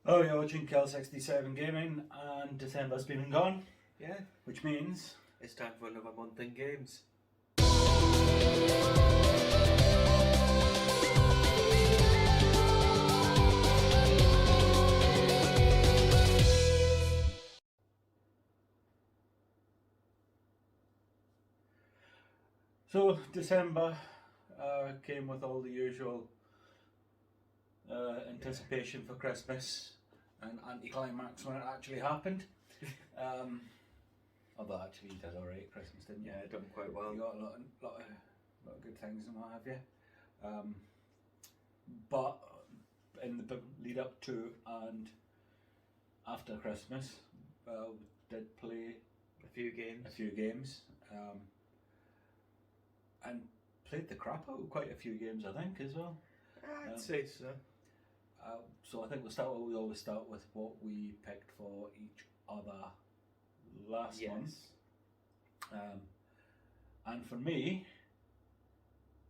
Oh, you're watching Kel67 Gaming, and December's been and gone, Yeah, which means it's time for another month in games. December came with all the usual anticipation for Christmas and anticlimax when it actually happened. Although actually you did alright Christmas, didn't you? Yeah, done quite well. You got a lot of good things and what have you. But in the lead up to and after Christmas, we did play A few games. And played the crap out of quite a few games, I think, as well. I'd say so. So I think we always start with what we picked for each other last month. And for me,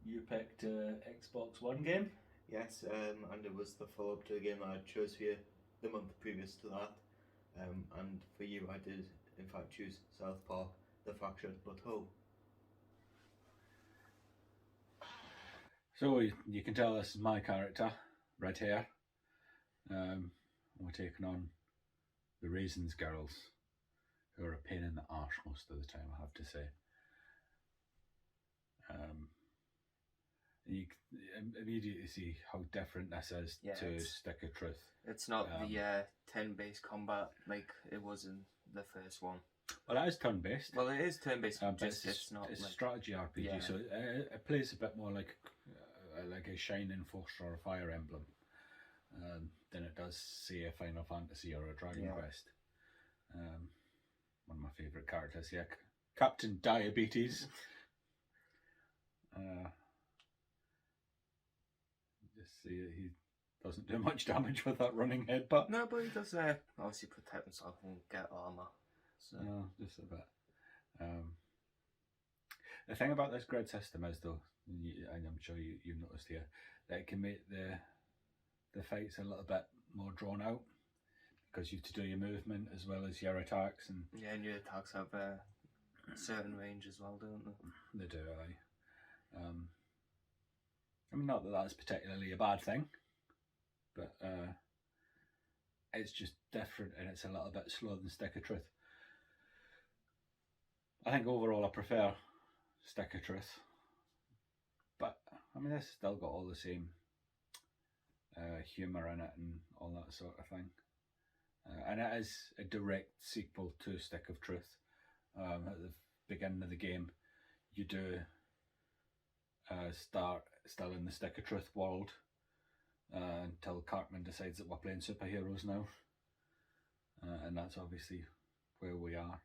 you picked Xbox One game. Yes, and it was the follow-up to a game I chose for you the month previous to that. And for you, I did in fact choose South Park: The Fractured Butthole. So you can tell this is my character, red hair. We're taking on the Raisins girls, who are a pain in the arse most of the time, I have to say. You immediately see how different this is to Stick of Truth. It's not the turn-based combat like it was in the first one. Well, it is turn-based. Well, it is turn-based, but it's not it's like a strategy RPG, yeah. so it plays a bit more like a Shining Force or a Fire Emblem than it does, say, a Final Fantasy or a Dragon Quest. One of my favourite characters, Captain Diabetes. Just see that he doesn't do much damage with that running headbutt. No, but he does obviously protect himself and get armour. So. No, just a bit. The thing about this grid system is, though, and I'm sure you've noticed here, that it can make the fights a little bit more drawn out because you have to do your movement as well as your attacks. And yeah, and your attacks have a certain range as well, don't they? They do, aye. I mean, not that that's particularly a bad thing, but it's just different and it's a little bit slower than Stick of Truth. I think overall I prefer Stick of Truth, but I mean, this still got all the same humour in it and all that sort of thing. And it is a direct sequel to Stick of Truth. At the beginning of the game, you do start still in the Stick of Truth world until Cartman decides that we're playing superheroes now. And that's obviously where we are.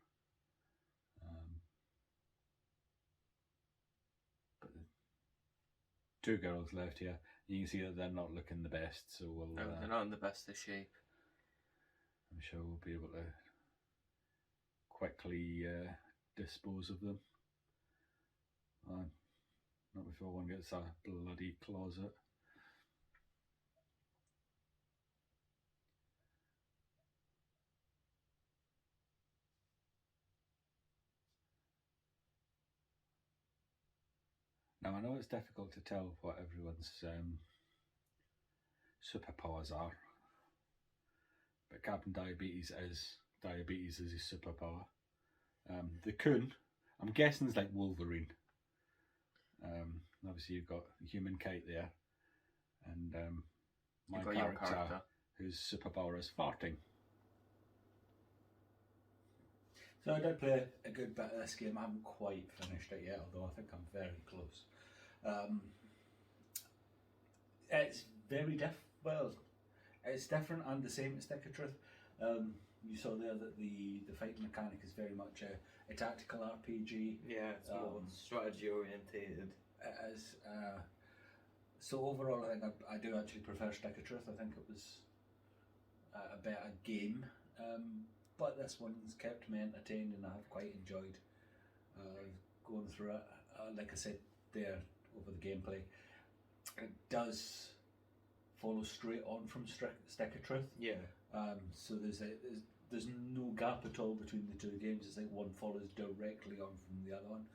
But the two girls left here, you can see that they're not looking the best, so we'll... No, they're not in the best of shape. I'm sure we'll be able to quickly dispose of them. Not before one gets a bloody closet. Now, I know it's difficult to tell what everyone's superpowers are, but Captain Diabetes is his superpower. The Coon, I'm guessing, is like Wolverine. Obviously you've got the human Kite there, and my character, whose superpower is farting. So I did play a good bit of this game. I haven't quite finished it yet, although I think I'm very close. It's very it's different and the same as Stick of Truth. You saw there that the fighting mechanic is very much a tactical RPG. Yeah, it's more strategy orientated. It is. So overall, I think I do actually prefer Stick of Truth. I think it was a better game, but this one's kept me entertained, and I have quite enjoyed going through it. Like I said there over the gameplay, it does follows straight on from Stick of Truth. Yeah. So there's no gap at all between the two games. It's like one follows directly on from the other one.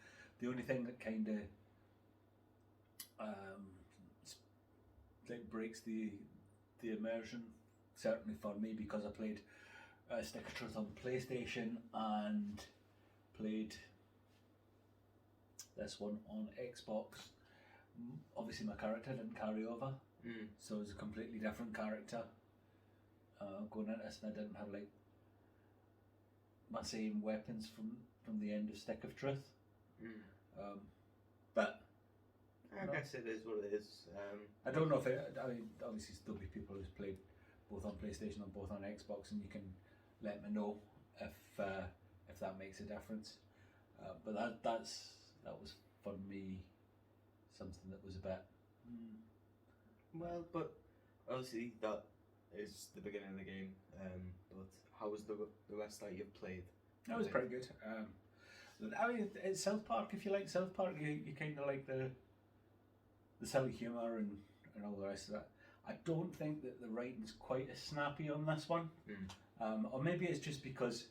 The only thing that kind of like breaks the immersion, certainly for me, because I played Stick of Truth on PlayStation and played this one on Xbox. Obviously my character didn't carry over, so it was a completely different character going into this, and I didn't have like my same weapons from the end of Stick of Truth. But I guess it is what it is. I don't know if I mean, obviously there'll be people who's played both on PlayStation and both on Xbox, and you can let me know if that makes a difference. But that was for me something that was a bit. Well, but obviously that is the beginning of the game. But how was the rest that you've played? That was pretty good. I mean, it's South Park. If you like South Park, you kind of like the silly humour and all the rest of that. I don't think that the writing's quite as snappy on this one. Or maybe it's just because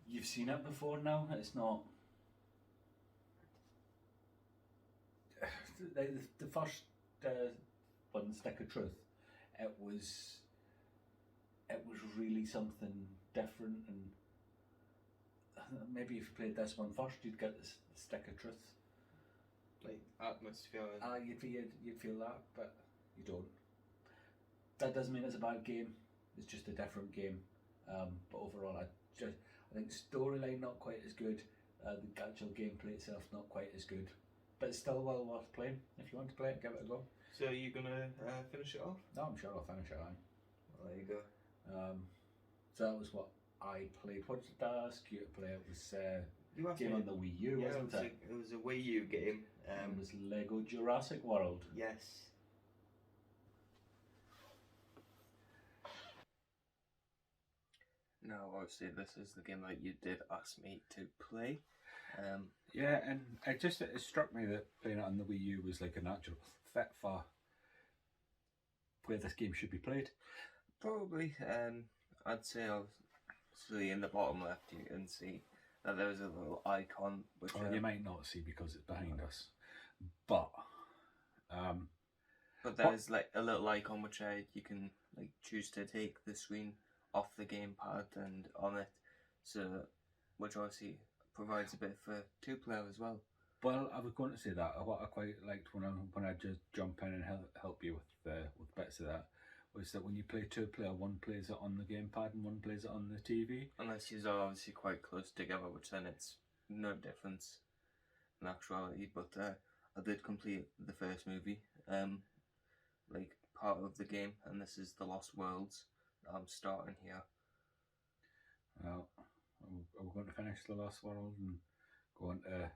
you've seen it before now. It's not. The first one, Stick of Truth, it was really something different, and maybe if you played this one first, you'd get the Stick of Truth. Like atmosphere. You'd feel that, but you don't. That doesn't mean it's a bad game. It's just a different game. But overall, I think storyline not quite as good. The actual gameplay itself not quite as good, but it's still well worth playing. If you want to play it, give it a go. So are you gonna finish it off? No, I'm sure I'll finish it. Well, there you go. So that was what I played. What did I ask you to play? It was You asked game me. on the Wii U, wasn't it? It was a Wii U game. It was Lego Jurassic World. Yes. Now, obviously, this is the game that you did ask me to play. Yeah, and it struck me that playing it on the Wii U was like a natural fit for where this game should be played. Probably, I'd say obviously in the bottom left you can see that there's a little icon which You might not see because it's behind us, but there's like a little icon which you can like choose to take the screen off the gamepad and on it, so which obviously provides a bit for two-player as well. Well, I was going to say that what I quite liked when I just jump in and help you with bits of that was that when you play two-player, one plays it on the gamepad and one plays it on the TV. Unless you're obviously quite close together, which then it's no difference in actuality. But I did complete the first movie, like part of the game, and this is the Lost Worlds that I'm starting here. Well, are we going to finish the Lost World and go on to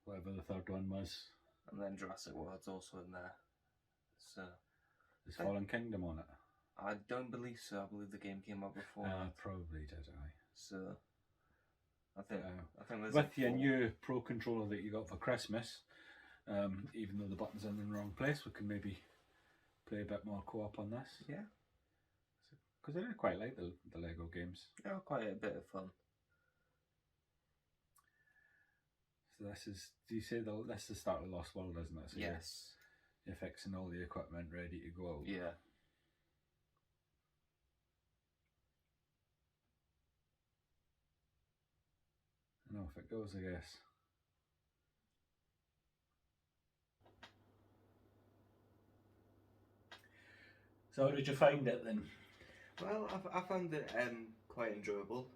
whatever the third one was? And then Jurassic World's also in there. So Is Fallen Kingdom on it? I don't believe so. I believe the game came out before that. Probably did, aye. So I think there's with your new Pro controller that you got for Christmas, even though the button's in the wrong place, we can maybe play a bit more co-op on this. Yeah. Because I did quite like the Lego games. Yeah, quite a bit of fun. So this is, do you say this is the start of Lost World, isn't it? So Yes. You're fixing all the equipment ready to go out. Yeah. I know if it goes, I guess. So how did you find it then? Well, I found it quite enjoyable.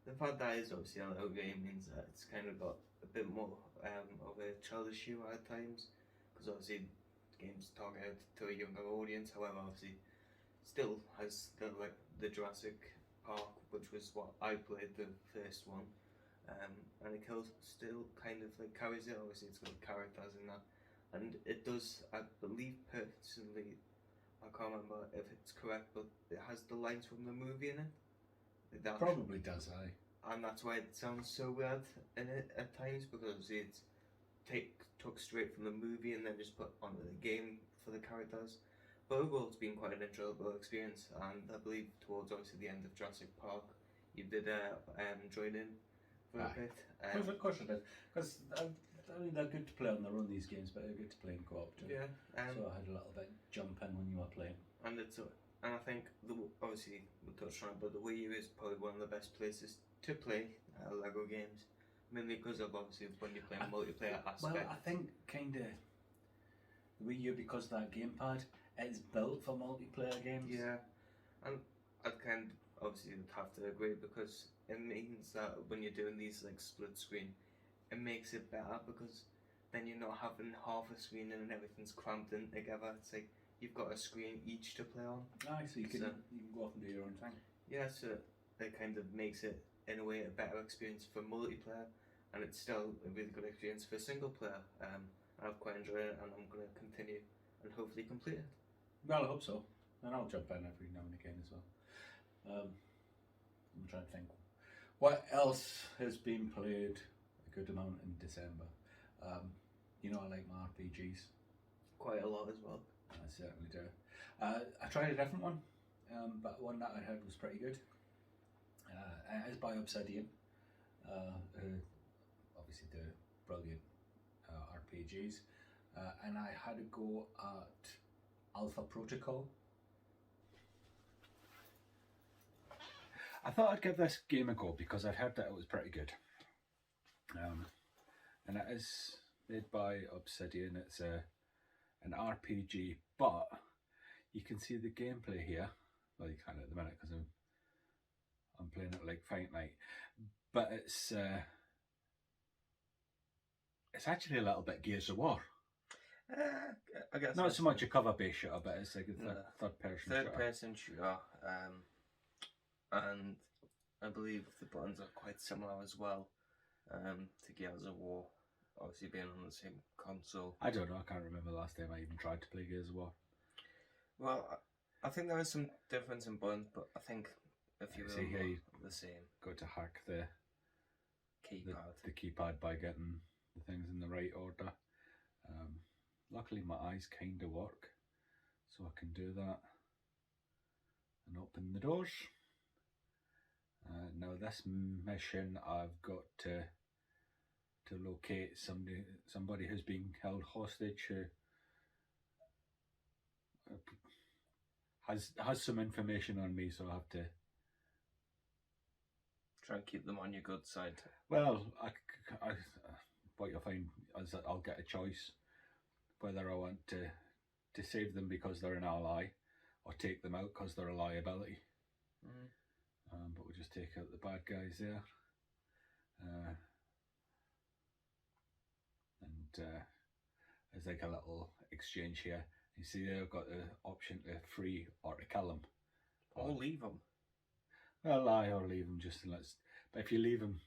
The fact that it's obviously a little game means that it's kind of got a bit more of a childish humour at times, because obviously the game's targeted to a younger audience. However, obviously still has the Jurassic Park, which was what I played the first one, and it still kind of like carries it. Obviously, it's got characters in that, and it does. I believe personally, I can't remember if it's correct, but it has the lines from the movie in it. Probably does, aye. And that's why it sounds so weird in it at times, because it's took straight from the movie and then just put onto the game for the characters. But overall, it's been quite an enjoyable experience, and I believe towards obviously the end of Jurassic Park, you did join in for a Aye. bit. Of course I did. Because I mean, they're good to play on their own, these games, but they're good to play in co-op too. Yeah, So I had a little bit jump in when you were playing. and I think obviously we touched on it, but the Wii U is probably one of the best places to play Lego games, mainly because of obviously when you play multiplayer aspect. Well, I think kind of the Wii U, because of that gamepad, it's built for multiplayer games. Yeah, and I'd kind of obviously would have to agree because it means that when you're doing these like split screen, it makes it better because then you're not having half a screen and everything's cramped in together. It's like you've got a screen each to play on. Aye, so you can go off and do your own thing. Yeah, so it kind of makes it in a way a better experience for multiplayer, and it's still a really good experience for single player. I've quite enjoyed it, and I'm going to continue and hopefully complete it. Well, I hope so. And I'll jump in every now and again as well. I'm trying to think. What else has been played a good amount in December? You know, I like my RPGs. Quite a lot as well. I certainly do. I tried a different one, but one that I heard was pretty good. It is by Obsidian, who obviously do brilliant RPGs. And I had a go at Alpha Protocol. I thought I'd give this game a go because I'd heard that it was pretty good. And it is made by Obsidian. It's an RPG, but you can see the gameplay here. Well, you can't at the minute because I'm playing it like Fight Night, but it's actually a little bit Gears of War. I guess Not so much a cover-based shooter, but it's like a third-person shooter. Third-person shooter, and I believe the buttons are quite similar as well to Gears of War, obviously being on the same console. I don't know, I can't remember the last time I even tried to play Gears of War. Well, I think there is some difference in buttons, but I think if you See here, you the same got to hack the keypad by getting the things in the right order. Luckily my eyes kind of work, so I can do that and open the doors. Now this mission, I've got to locate somebody who's being held hostage, who has some information on me, so I have to try and keep them on your good side. Well, what you'll find is that I'll get a choice whether I want to save them because they're an ally, or take them out because they're a liability. But we'll just take out the bad guys there. There's like a little exchange here. You see there, I've got the option to free or to kill them. Or leave them. Well, lie or leave them, just but if you leave him,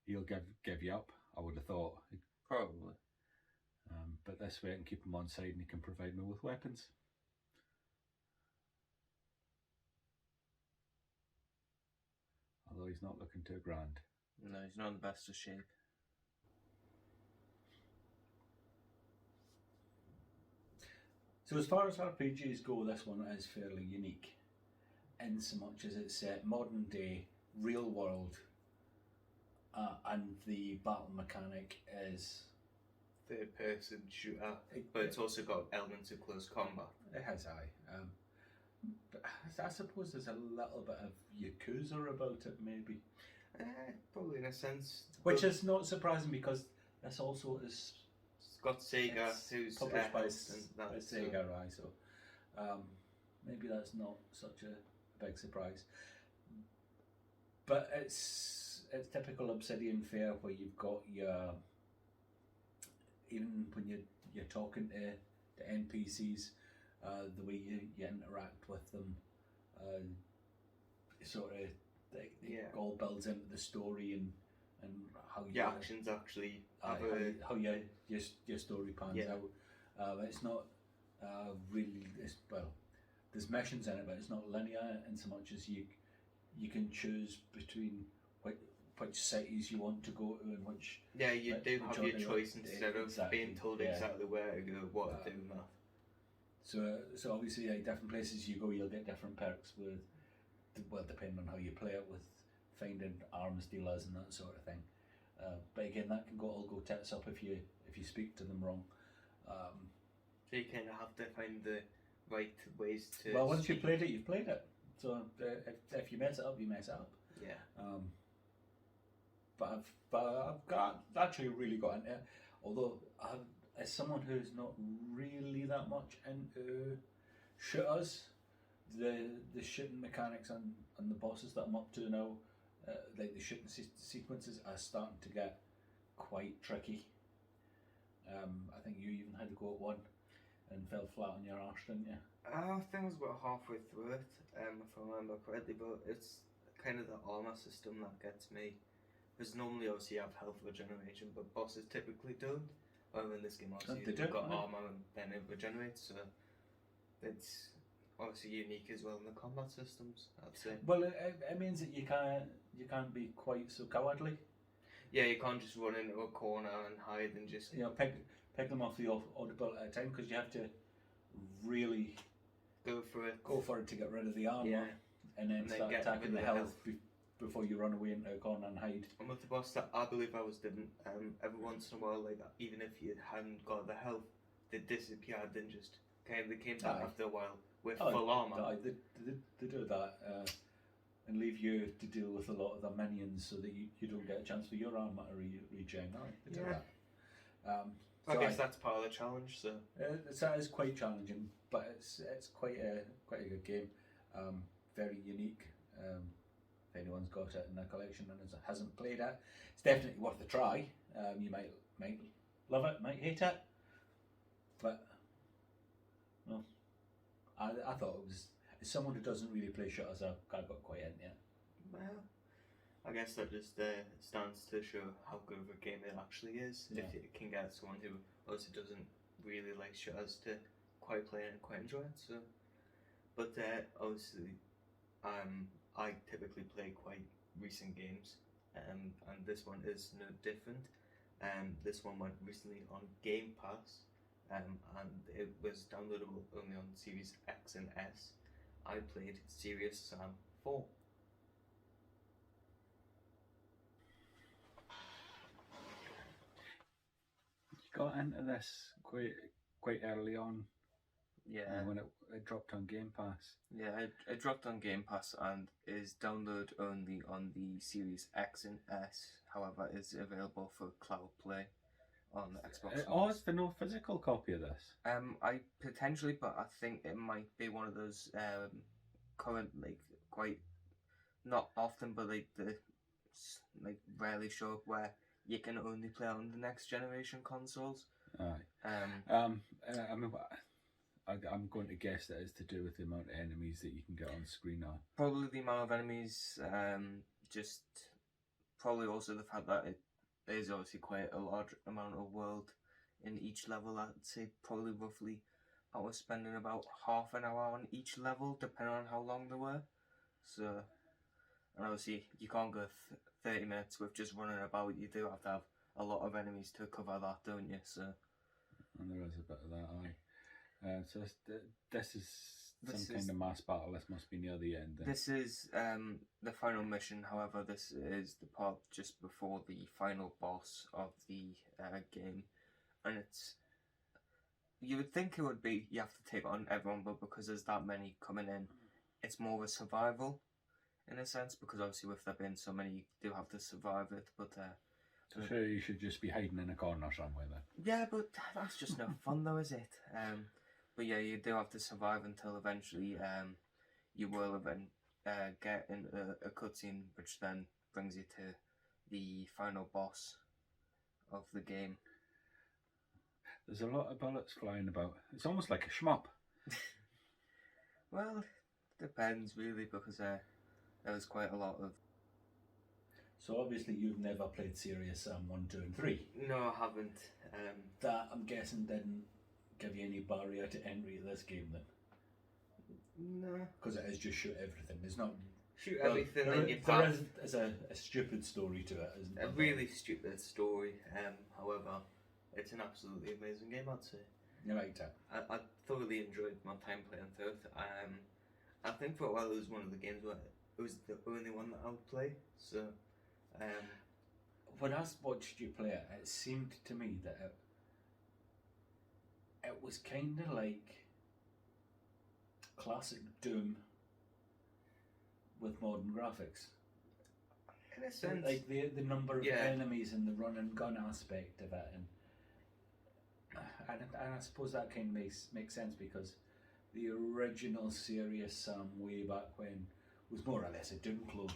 he'll give you up, I would have thought. Probably. But this way I can keep him on side and he can provide me with weapons. Although he's not looking too grand. No, he's not in the best of shape. So as far as RPGs go, this one is fairly unique, in so much as it's modern day, real world, and the battle mechanic is third person shooter, but it's also got elements of close combat. It has, but I suppose there's a little bit of Yakuza about it, maybe. Probably in a sense. Which is not surprising because this also is. It's got Sega, who's published by Sega, right? So maybe that's not such a big surprise. But it's typical Obsidian fare where you've got your, even when you're talking to NPCs, the way you interact with them, sort of it all builds into the story and how your actions actually have how your story pans out. It's not really there's missions in it, but it's not linear in so much as you can choose between which cities you want to go to and which. Yeah, you do have your choice instead of being told exactly where to go, what to do, So obviously, like different places you go, you'll get different perks with, well, depending on how you play it, with finding arms dealers and that sort of thing. But again, that can all go tits up if you speak to them wrong. So you kind of have to find the right ways to. Well, once you've played it, you've played it. So if you mess it up, you mess it up. Yeah. But I've actually really got into it. Although as someone who's not really that much into shooters, the shooting mechanics and the bosses that I'm up to now, like the shooting sequences, are starting to get quite tricky. I think you even had to go at one and fell flat on your arse, didn't you? I think I was about halfway through it, if I remember correctly, but it's kind of the armor system that gets me. Because normally, obviously, you have health regeneration, but bosses typically don't. However, in this game, obviously, They you've do, got yeah. armor and then it regenerates, so it's obviously unique as well in the combat systems, I'd say. Well, it means that you can't be quite so cowardly. Yeah, you can't just run into a corner and hide and just. Pick them off the audible at a time, because you have to really Go for it. to get rid of the armor, Yeah. and then start get attacking rid the of the health before you run away into a corner and hide. And with the boss that I believe I was doing, every once in a while, like even if you hadn't got the health, they disappeared and just they came back after a while with full armor. They do that and leave you to deal with a lot of the minions, so that you don't get a chance for your armor to regen. They do that. I guess that's part of the challenge. So that is quite challenging, but it's quite a good game. Very unique. If anyone's got it in their collection and hasn't played it, it's definitely worth a try. You might love it, might hate it, but well, I thought it was. As someone who doesn't really play shooters, I got quite into it. Well, I guess that just stands to show how good of a game it actually is. Yeah. If it can get someone who also doesn't really like shooters to quite play and quite enjoy it. So, but obviously, I typically play quite recent games, and this one is no different. This one went recently on Game Pass, and it was downloadable only on Series X and S. I played Serious Sam 4. You got into this quite early on. Yeah. When it dropped on Game Pass. Yeah, it dropped on Game Pass and is download only on the Series X and S. However, is available for cloud play on Xbox One. Is there no physical copy of this? I potentially, but I think it might be one of those current, like, quite not often, but like rarely show up where you can only play on the next generation consoles. Aye. I mean, I'm going to guess that it's to do with the amount of enemies that you can get on screen now. Probably the amount of enemies, just probably also the fact that it is obviously quite a large amount of world in each level. I'd say probably roughly I was spending about half an hour on each level, depending on how long they were. So, and obviously you can't go 30 minutes with just running about. You do have to have a lot of enemies to cover that, don't you? So, and there is a bit of that, aye. So this is some kind of mass battle. This must be near the end then. This is the final mission. However, this is the part just before the final boss of the game, and it's. You would think it would be you have to take on everyone, but because there's that many coming in, it's more of a survival, in a sense. Because obviously, with there being so many, you do have to survive it. But so you should just be hiding in a corner somewhere then. Yeah, but that's just no fun, though, is it? But yeah, you do have to survive until eventually you will get in a cutscene, which then brings you to the final boss of the game. There's a lot of bullets flying about. It's almost like a shmup. Well, depends really, because there was quite a lot of. So obviously you've never played Serious Sam 1, 2 and 3. No, I haven't. That, I'm guessing, didn't give you any barrier to entry of this game then? No. Because it is just shoot everything. There's not... Shoot everything in your There path. is a stupid story to it, isn't there? A really stupid story. However, it's an absolutely amazing game, I'd say. You liked it? I thoroughly enjoyed my time playing through it. I think for a while it was one of the games where it was the only one that I would play. So, when I watched you play it, it seemed to me that it was kind of like classic Doom with modern graphics. in a sense, Like the number of enemies and the run and gun aspect of it, and I suppose that kind of makes sense because the original Serious Sam way back when was more or less a Doom clone.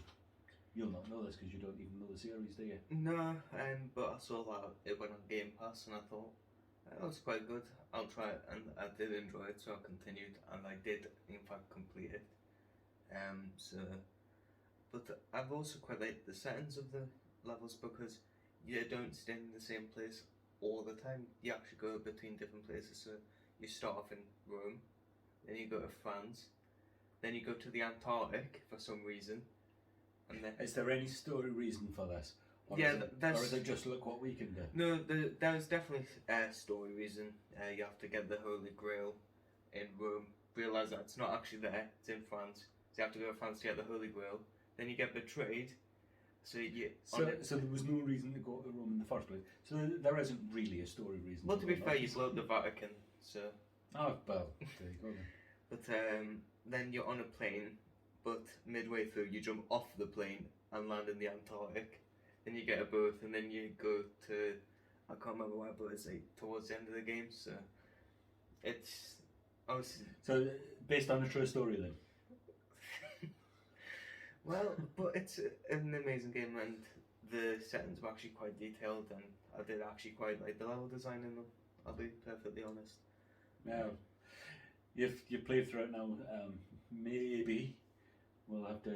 You'll not know this because you don't even know the series, do you? no, but I saw that it went on Game Pass and I thought, that was quite good. I'll try it, and I did enjoy it, so I continued, and I did in fact complete it. But I've also quite liked the settings of the levels because you don't stay in the same place all the time. You actually go between different places. So you start off in Rome, then you go to France, then you go to the Antarctic for some reason, and then Is there any story reason for this? Or Yeah, is it, there's- or is it just look what we can do? no, there's definitely a story reason. You have to get the Holy Grail in Rome. Realize that it's not actually there; it's in France. So you have to go to France to get the Holy Grail. Then you get betrayed. So So there was no reason to go to Rome in the first place. So there isn't really a story reason. well, to be go fair, north. you blow up the Vatican. So, Oh well, there you go then. but then you're on a plane, but midway through you jump off the plane and land in the Antarctic. Then you get a berth, and then you go to, I can't remember where, but it's like towards the end of the game. So it's obviously So based on a true story then. well, but it's an amazing game, and the settings were actually quite detailed, and I did actually quite like the level design in them. I'll be perfectly honest. Now, you've played through it now. Maybe we'll have to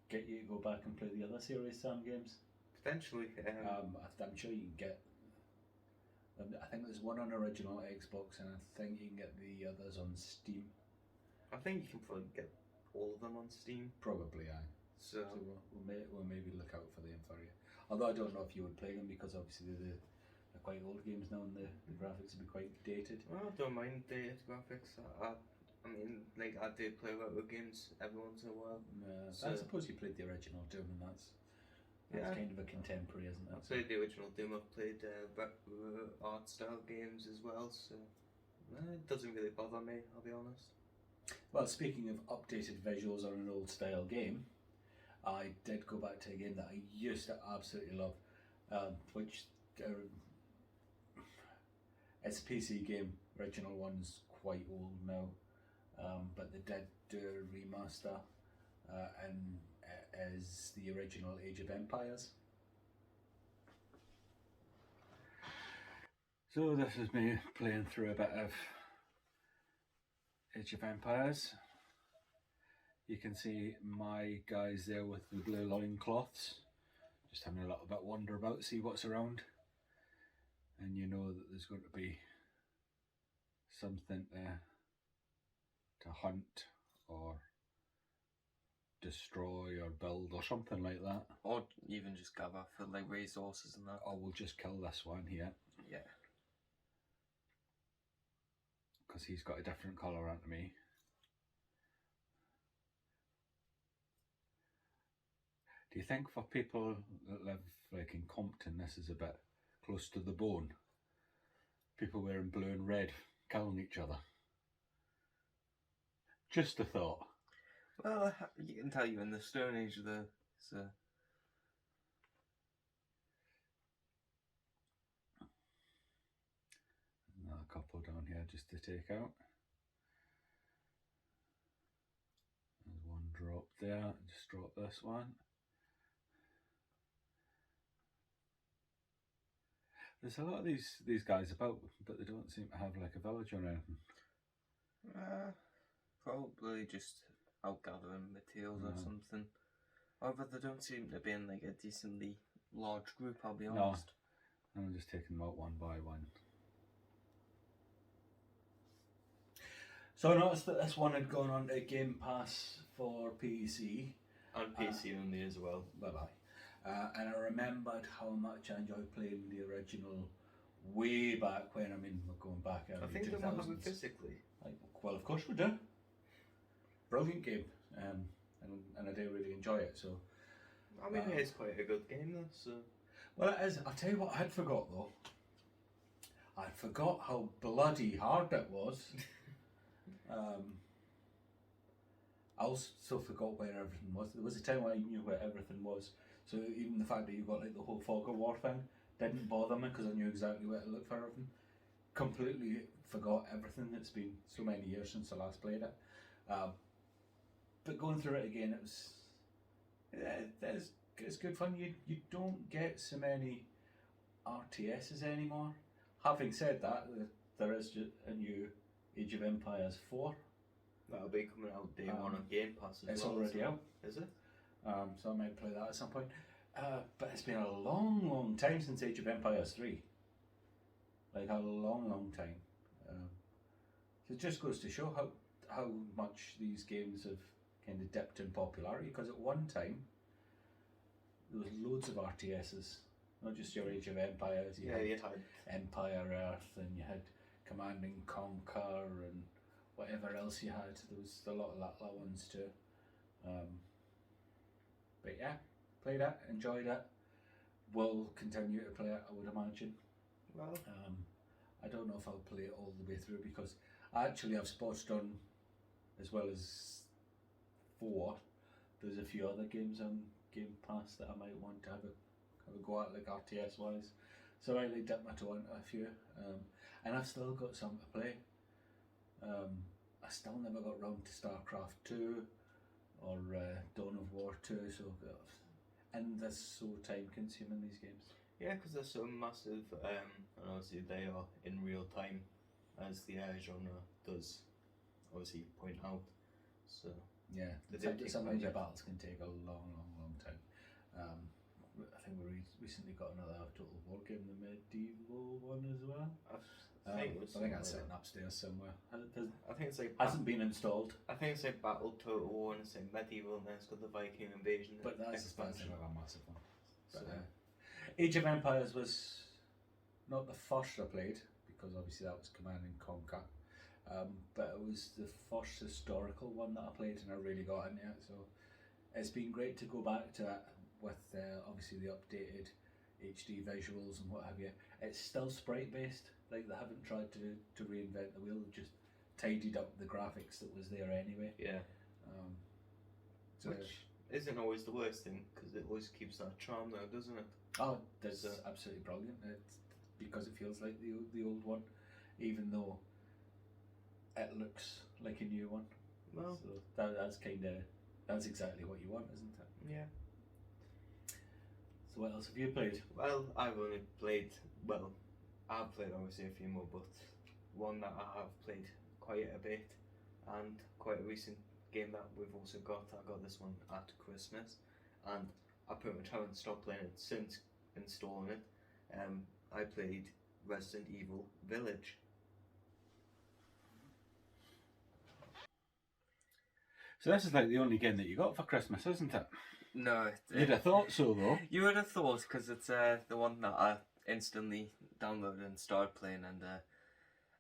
get you to go back and play the other Serious Sam games. Potentially, I'm sure you can get. I think there's one on original Xbox, and I think you can get the others on Steam. I think you can probably get all of them on Steam. Probably, aye. So So we'll maybe look out for them for you. Although I don't know if you would play them because obviously they're quite old games now and the graphics would be quite dated. well, I don't mind dated graphics. I mean, like I do play retro games every once in a while. I suppose you played the original Doom, and that's kind of a contemporary, isn't it? I've played the original Doom. I've played art style games as well. So it doesn't really bother me. I'll be honest. Well, speaking of updated visuals on an old style game, I did go back to a game that I used to absolutely love, which it's a PC game. Original one's quite old now, but they did do a remaster, and it is the original Age of Empires. So this is me playing through a bit of Age of Empires. You can see my guys there with the blue loincloths, just having a little bit wander about, see what's around, and you know that there's going to be something to hunt or destroy or build or something like that. Or even just gather for like resources and that. Or we'll just kill this one here. Yeah. Because he's got a different colour onto me. Do you think for people that live like in Compton, this is a bit close to the bone? People wearing blue and red killing each other. Just a thought. Well, you can tell you're in the Stone Age though, so. Another couple down here just to take out. There's one drop there, just drop this one. There's a lot of these guys about, but they don't seem to have like a village or anything. Probably just out gathering materials or something. However, they don't seem to be in like a decently large group, I'll be honest. No, I'm just taking them out one by one. So I noticed that this one had gone on to Game Pass for PC. And PC only as well. Bye-bye. And I remembered how much I enjoyed playing the original way back when. I mean, we're going back early I think they 2000s. might have it physically. Well, of course course we do. Brilliant game, and I do really enjoy it. So, I mean, it's quite a good game though. So, well, it is. I'll tell you what I had forgot though. I forgot how bloody hard it was. I also forgot where everything was. There was a time when I knew where everything was. So even the fact that you got like the whole fog of war thing didn't bother me because I knew exactly where to look for everything. Completely forgot everything. It's been so many years since I last played it. But going through it again, it's good fun. You don't get so many RTSs anymore. Having said that, there is just a new Age of Empires 4. that'll be coming out day one on Game Pass as It's well. already out. Is it? So I might play that at some point. But it's been a long, long time since Age of Empires 3. Like a long, long time. So it just goes to show how much these games have kind of dipped in popularity. Because at one time, there was loads of RTSs. Not just your Age of Empires. You had Empire Earth, and you had Command and Conquer, and whatever else you had. There was a lot of that ones too. But yeah, played it, enjoyed it. Will continue to play it, I would imagine. Well, I don't know if I'll play it all the way through because actually I've spotted on, as well as 4, there's a few other games on Game Pass that I might want to have a go at, like RTS wise. So I really dip my toe into a few, and I've still got some to play. I still never got round to StarCraft 2 or Dawn of War 2, so and that's so time consuming, these games. yeah, because they're so massive, and obviously they are in real time, as the genre does obviously point out. So yeah, sometimes your battles can take a long time. I think we recently got another Total War game, the medieval one as well. I think that's sitting upstairs somewhere. I think it's like hasn't been installed. I think it's like Battle Total War, and it's like medieval, and then it's got the Viking invasion. But that's expansion. a massive one. But, So, Age of Empires was not the first I played, because obviously that was Command and Conquer. But it was the first historical one that I played, and I really got into it. So it's been great to go back to it with obviously the updated HD visuals and what have you. It's still sprite based, like they haven't tried to reinvent the wheel, just tidied up the graphics that was there anyway. yeah. So Which isn't always the worst thing, because it always keeps that charm though, doesn't it? oh, that's absolutely brilliant. It's because it feels like the old one, even though it looks like a new one. Well, So that's exactly what you want, isn't it? yeah. So what else have you played? Well, I've only played, I've played obviously a few more, but one that I have played quite a bit, and quite a recent game that we've also got. I got this one at Christmas, and I pretty much haven't stopped playing it since installing it. I played Resident Evil Village. So this is like the only game that you got for Christmas, isn't it? No, You'd have thought so, though. you would have thought, because it's the one that I instantly downloaded and started playing, and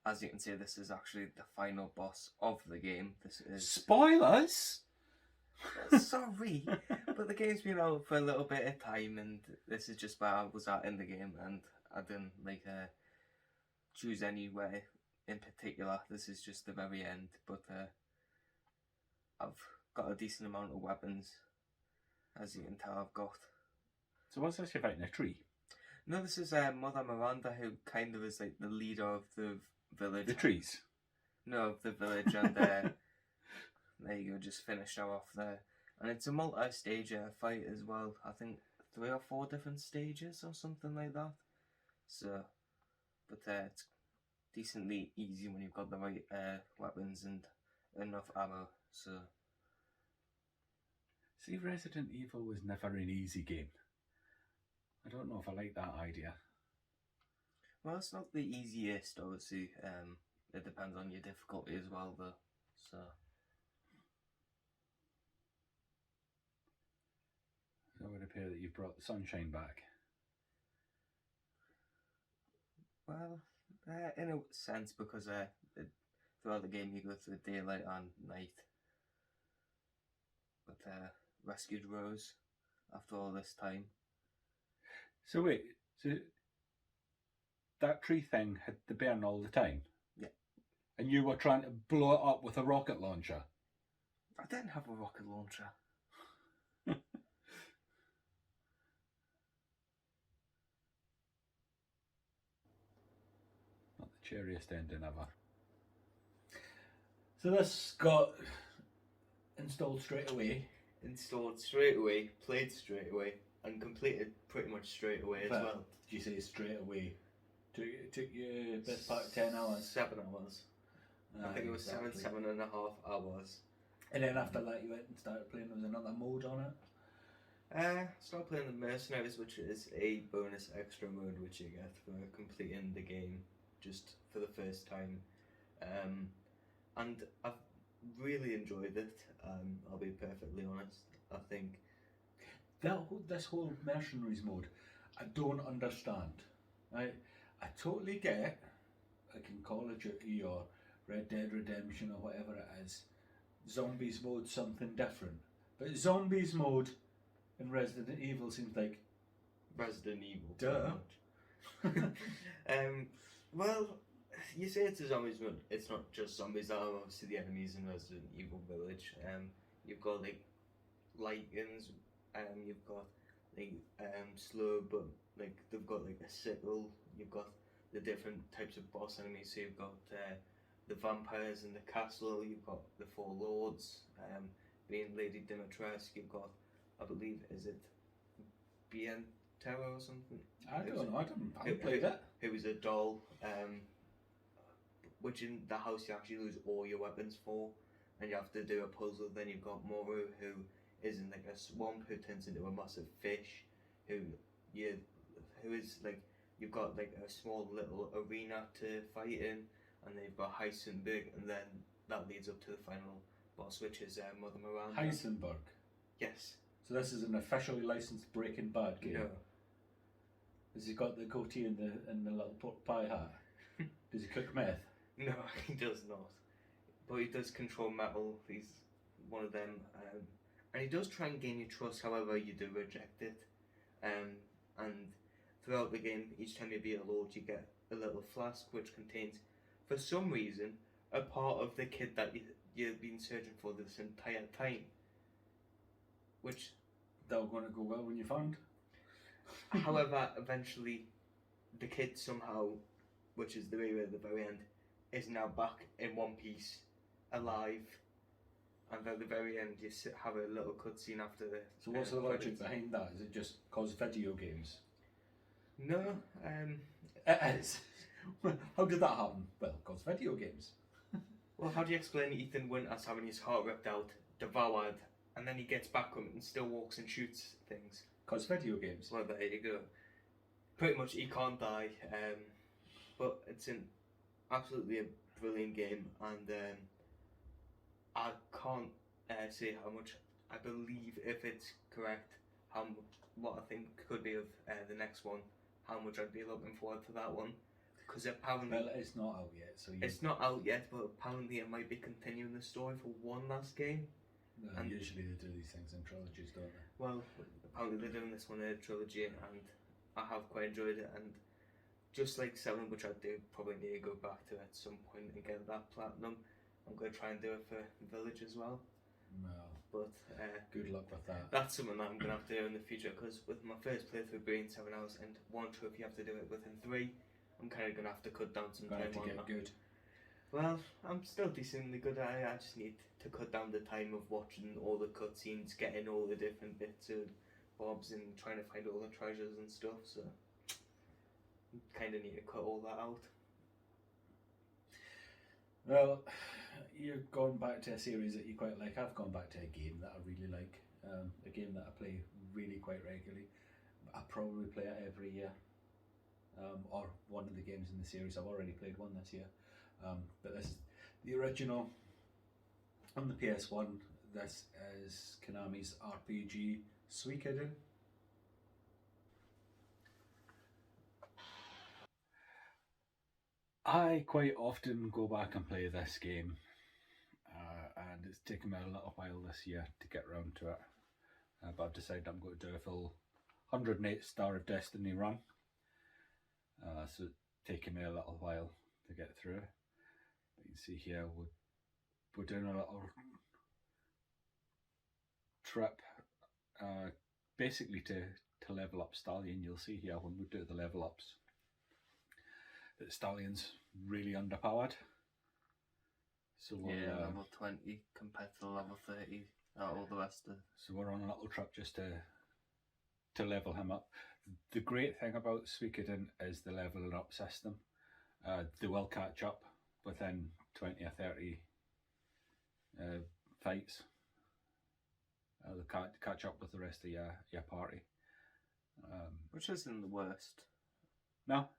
as you can see, this is actually the final boss of the game. This is Spoilers. sorry, but the game's been out for a little bit of time, and this is just where I was at in the game, and I didn't choose anywhere in particular. This is just the very end, but I've got a decent amount of weapons, as you can tell. I've got. So what's this? You're fighting a tree? No, this is Mother Miranda, who kind of is like the leader of the village. The trees? No, of the village, and there you go, just finished her off there. And it's a multi-stage fight as well. I think 3 or 4 different stages or something like that. So, but it's decently easy when you've got the right weapons and enough ammo. So, See, Resident Evil was never an easy game. I don't know if I like that idea. well, it's not the easiest, obviously. It depends on your difficulty as well, though. So. So it would appear that you've brought the sunshine back. Well, in a sense, because throughout the game you go through daylight and night with rescued Rose after all this time. So wait, so that tree thing had to burn all the time? Yeah. And you were trying to blow it up with a rocket launcher? I didn't have a rocket launcher. Not the cheeriest ending ever. So this got installed straight away. Installed straight away, played straight away, and completed pretty much straight away as But well. Did you say straight away? Took you best part of 10 hours? 7 hours. I think it was exactly. 7.5 hours. And then after that you went and started playing, there was another mode on it? Started playing the Mercenaries, which is a bonus extra mode which you get for completing the game just for the first time. And I've really enjoyed it, I'll be perfectly honest. I think This whole mercenaries mode, I don't understand. I totally get, like in Call of Duty or Red Dead Redemption or whatever it is, zombies mode something different. But zombies mode in Resident Evil seems like Resident Evil. Duh. Pretty much. Well, you say it's a zombies mode. It's not just zombies that are obviously the enemies in Resident Evil Village. You've got like lichens. You've got like slow, but like they've got like a sickle. You've got the different types of boss enemies. So you've got the vampires in the castle. You've got the four lords, being Lady Dimitrescu. You've got, I believe, is it Bien Terror or something? I don't know. I haven't played it. Who is a doll, which in the house you actually lose all your weapons for, and you have to do a puzzle. Then you've got Moru, who is in like a swamp, who turns into a massive fish, who is like, you've got like a small little arena to fight in, and then you've got Heisenberg, and then that leads up to the final boss, which is Mother Miranda. Heisenberg. Yes. So this is an officially licensed Breaking Bad game. No. Has he got the goatee and the little pork pie hat? Does he cook meth? No, he does not. But he does control metal. He's one of them. And he does try and gain your trust, however you do reject it. And throughout the game, each time you beat a lord, you get a little flask which contains, for some reason, a part of the kid that you've been searching for this entire time. Which... that were going to go well when you found. However, eventually, the kid somehow, which is the way at the very end, is now back in one piece, alive. And at the very end, you have a little cutscene after the. So what's the logic behind that? Is it just cause video games? No, It is. How did that happen? Well, cause video games. Well, how do you explain Ethan Winters having his heart ripped out, devoured, and then he gets back up and still walks and shoots things? Cause video games. Well, there you go. Pretty much, he can't die. But it's an absolutely a brilliant game, and I can't say how much I believe, if it's correct, what I think could be of the next one, how much I'd be looking forward to that one, because apparently... Well, it's not out yet, so It's not out yet, but apparently it might be continuing the story for one last game. And usually they do these things in trilogies, don't they? Well, apparently they're doing this one in a trilogy, and I have quite enjoyed it, and just like 7, which I do probably need to go back to at some point and get that platinum, I'm going to try and do it for Village as well. Well, but good luck with that. That's something that I'm going to have to do in the future, because with my first playthrough being 7 hours and one trophy you have to do it within 3, I'm kind of going to have to cut down some time on that. Good. Well, I'm still decently good at it. I just need to cut down the time of watching all the cutscenes, getting all the different bits and bobs, and trying to find all the treasures and stuff, so kind of need to cut all that out. Well, you've gone back to a series that you quite like. I've gone back to a game that I really like, a game that I play really quite regularly. I probably play it every year, or one of the games in the series. I've already played one this year, but this is the original on the PS1. This is Konami's RPG Suikoden. I quite often go back and play this game, and it's taken me a little while this year to get around to it. But I've decided I'm going to do a full 108 Star of Destiny run. So it's taken me a little while to get through. You can see here we're doing a little trip, basically to level up Stallion. You'll see here when we do the level ups that Stallion's really underpowered. So level 20 compared to level 30, all the rest of. So we're on a little trip just to level him up. The great thing about Suikoden is the leveling up system. They will catch up within 20 or 30 fights. They'll catch up with the rest of your party. Which isn't the worst. No,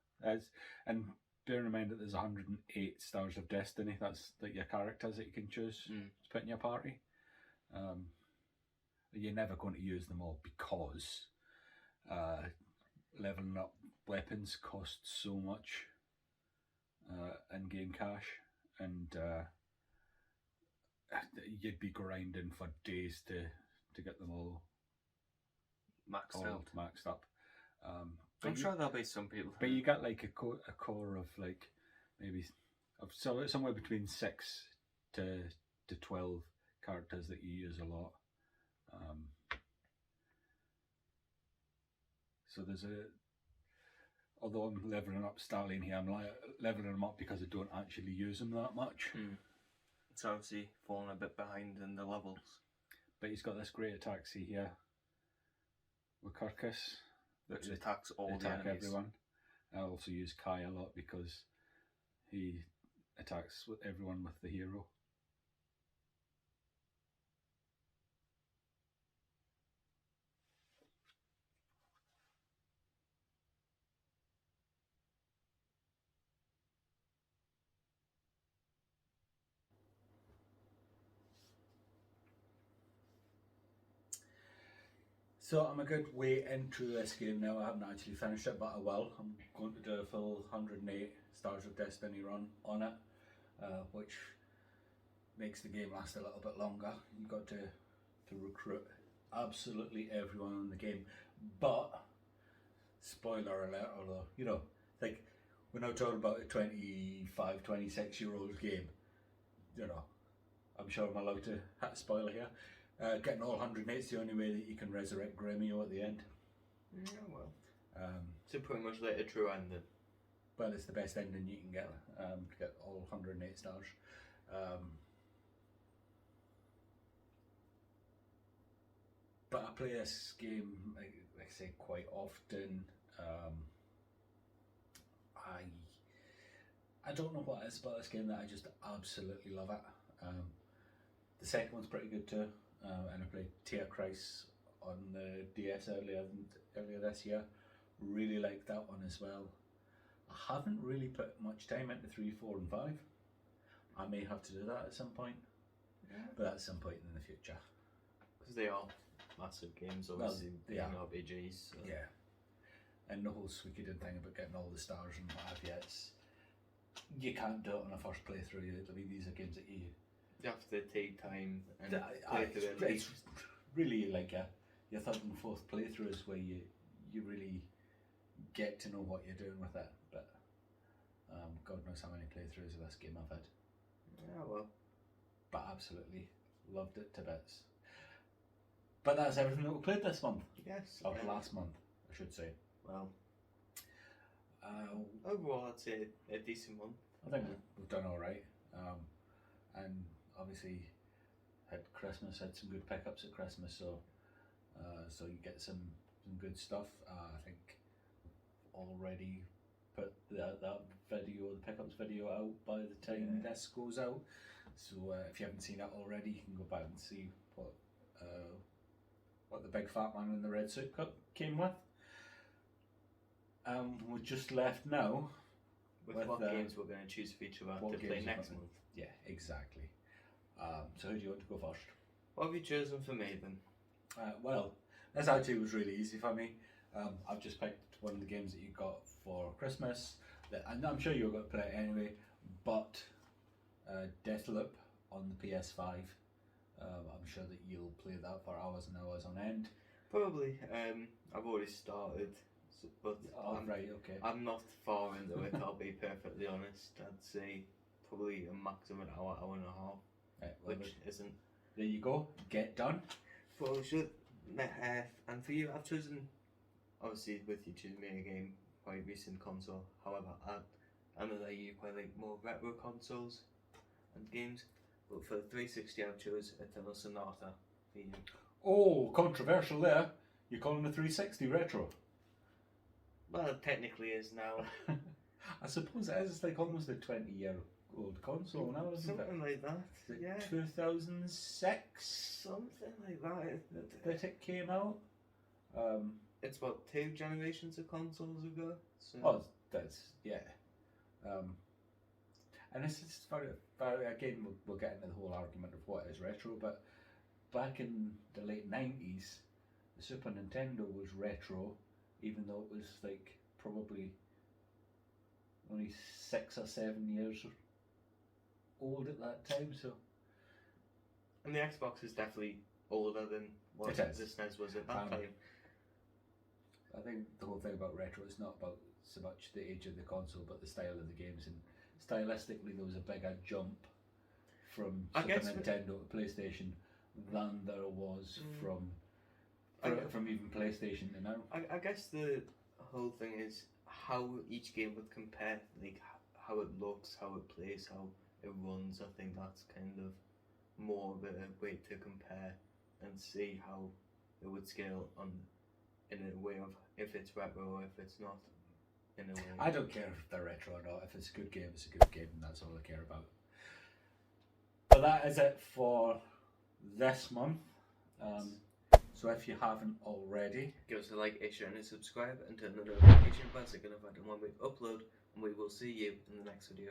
and bear in mind that there's 108 Stars of Destiny. That's like your characters that you can choose to put in your party. You're never going to use them all because leveling up weapons costs so much in-game cash, and you'd be grinding for days to get them all maxed up. I'm sure there'll be some people. But you got like a core of like maybe somewhere between 6 to 12 characters that you use a lot. So there's although I'm leveling up Stallion here, I'm leveling him up because I don't actually use him that much. It's obviously falling a bit behind in the levels. But he's got this great attack, see here, with Kirkus. Which attacks all the enemies. Everyone. I also use Kai a lot because he attacks everyone with the hero. So I'm a good way into this game now. I haven't actually finished it, but I will. I'm going to do a full 108 Stars of Destiny run on it, which makes the game last a little bit longer. You've got to recruit absolutely everyone in the game. But, spoiler alert, although, you know, like, we're not talking about a 25, 26-year-old game. You know, I'm sure I'm allowed to hit a spoiler here. Getting all 108 is the only way that you can resurrect Gremio at the end. Yeah, well. So pretty much like a true ending. Well, it's the best ending you can get to get all 108 stars. But I play this game, like I say, quite often. I don't know what it is about this game that I just absolutely love it. The second one's pretty good too. And I played Tear Christ on the DS earlier this year. Really liked that one as well. I haven't really put much time into 3, 4 and 5. I may have to do that at some point. Yeah. But at some point in the future. Because they are massive games, obviously, well, yeah. RPGs. So. Yeah. And the whole Suikoden thing about getting all the stars and what have you, you can't do it on a first playthrough. I mean, these are games that you have to take time and play through it. It's really like your third and fourth playthroughs where you really get to know what you're doing with it. But God knows how many playthroughs of this game I've had. Yeah, well. But absolutely loved it to bits. But that's everything that we played this month. Yes. Or last month, I should say. Well. Overall, I'd say a decent month. I think we've done all right. And obviously had Christmas, had some good pickups at Christmas, so you get some good stuff. I think already put that video, the pickups video, out by the time this goes out. So if you haven't seen it already, you can go back and see what the big fat man in the red suit came with. We're just left now with what games we're going to choose for each of us to play next month. Yeah, exactly. So who do you want to go first? What have you chosen for me then? Well, this actually was really easy for me. I've just picked one of the games that you got for Christmas. and I'm sure you're going to play it anyway, but Deathloop on the PS5, I'm sure that you'll play that for hours and hours on end. Probably. I've already started, but Right, okay. I'm not far into it. I'll be perfectly honest. I'd say probably a maximum hour, hour and a half, Right, well, which isn't. there you go. Get done. Well, should and for you, I've chosen, obviously with you choosing me a game, quite recent console. However, I know that you quite like more retro consoles and games, but for 360 I've chosen Eternal Sonata for you. Oh, controversial there. You're calling the 360 retro. Well, it technically is now. I suppose it is. It's like almost a 20-year-old console now, isn't it? Something like that. Is it Yeah. 2006 Something like that. that it came out? It's about 2 generations of consoles ago. So. Oh, that's, yeah. And this is very again, we'll get into the whole argument of what is retro, but back in the late 90s, the Super Nintendo was retro, even though it was like probably only 6 or 7 years old at that time. So, And the Xbox is definitely older than what It the is. SNES was at that time. I think the whole thing about retro is not about so much the age of the console, but the style of the games. And stylistically, there was a bigger jump from Super Nintendo to PlayStation than there was from even PlayStation to now. I guess the whole thing is how each game would compare, like how it looks, how it plays, how it runs. I think that's kind of more of a way to compare and see how it would scale on in a way of if it's retro or if it's not. In a way, I don't care if they're retro or not. If it's a good game, it's a good game, and that's all I care about. But that is it for this month. So if you haven't already, give us a like, a share and a subscribe and turn the notification bell so you can find out when we upload, and we will see you in the next video.